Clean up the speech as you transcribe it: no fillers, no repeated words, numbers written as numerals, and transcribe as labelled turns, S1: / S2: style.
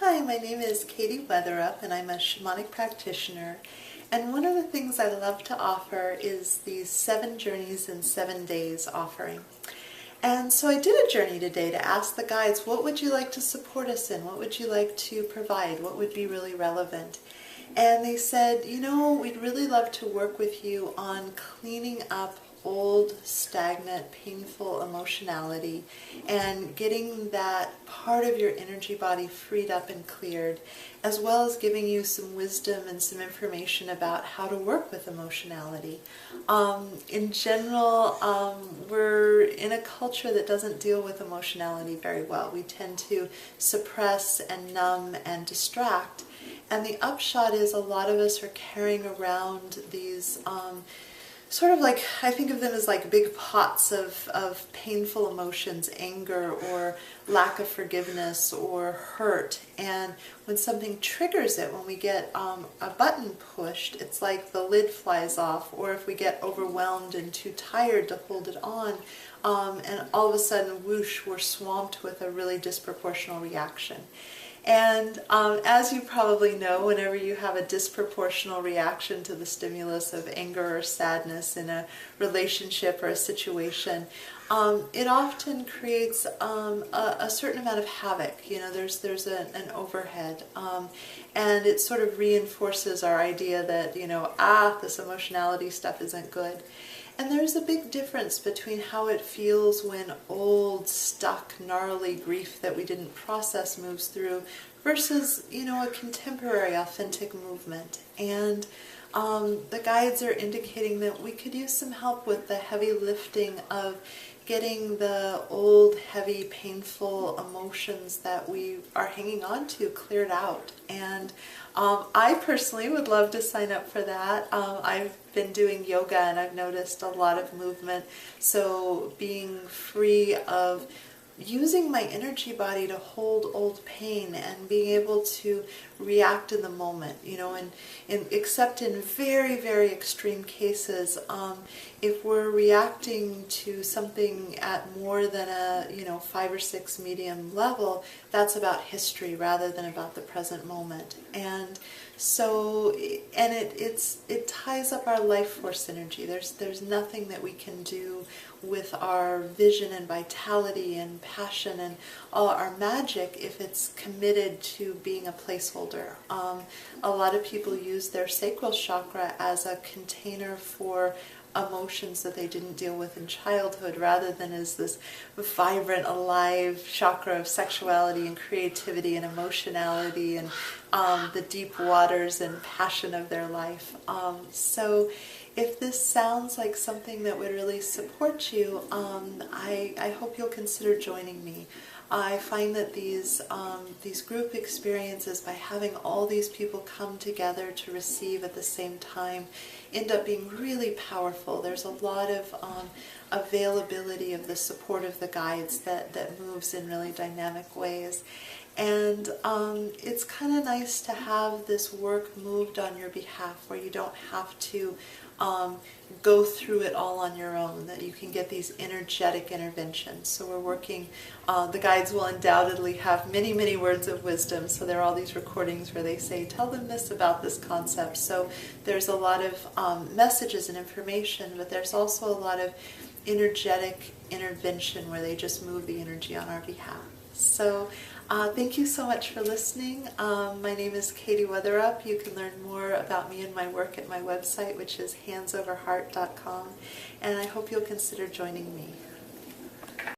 S1: Hi, my name is Katie Weatherup and I'm a shamanic practitioner. And one of the things I love to offer is the 7 Journeys in 7 Days offering. And so I did a journey today to ask the guides, what would you like to support us in? What would you like to provide? What would be really relevant? And they said, we'd really love to work with you on cleaning up old, stagnant, painful emotionality and getting that part of your energy body freed up and cleared, as well as giving you some wisdom and some information about how to work with emotionality. In general, we're in a culture that doesn't deal with emotionality very well. We tend to suppress and numb and distract. And the upshot is a lot of us are carrying around these sort of like, I think of them as like big pots of painful emotions, anger or lack of forgiveness or hurt. And when something triggers it, when we get a button pushed, it's like the lid flies off, or if we get overwhelmed and too tired to hold it on, and all of a sudden, whoosh, we're swamped with a really disproportional reaction. And as you probably know, whenever you have a disproportional reaction to the stimulus of anger or sadness in a relationship or a situation, it often creates a certain amount of havoc. There's an overhead, and it sort of reinforces our idea that, this emotionality stuff isn't good. And there's a big difference between how it feels when old, stuck, gnarly grief that we didn't process moves through versus, a contemporary, authentic movement. And the guides are indicating that we could use some help with the heavy lifting of getting the old, heavy, painful emotions that we are hanging on to cleared out. And I personally would love to sign up for that. I've been doing yoga and I've noticed a lot of movement. So being free of using my energy body to hold old pain and being able to react in the moment, except in very, very extreme cases, if we're reacting to something at more than a 5 or 6 medium level, that's about history rather than about the present moment. And so, and it ties up our life force energy. There's nothing that we can do with our vision and vitality and passion and all our magic if it's committed to being a placeholder. A lot of people use their sacral chakra as a container for emotions that they didn't deal with in childhood, rather than as this vibrant, alive chakra of sexuality and creativity and emotionality and the deep waters and passion of their life. So if this sounds like something that would really support you, I hope you'll consider joining me. I find that these group experiences, by having all these people come together to receive at the same time, end up being really powerful. There's a lot of availability of the support of the guides that moves in really dynamic ways. And it's kind of nice to have this work moved on your behalf, where you don't have to go through it all on your own, that you can get these energetic interventions. So we're working, the guides will undoubtedly have many, many words of wisdom. So there are all these recordings where they say, tell them this about this concept. So there's a lot of messages and information, but there's also a lot of energetic intervention where they just move the energy on our behalf. So thank you so much for listening. My name is Katie Weatherup. You can learn more about me and my work at my website, which is handsoverheart.com, and I hope you'll consider joining me.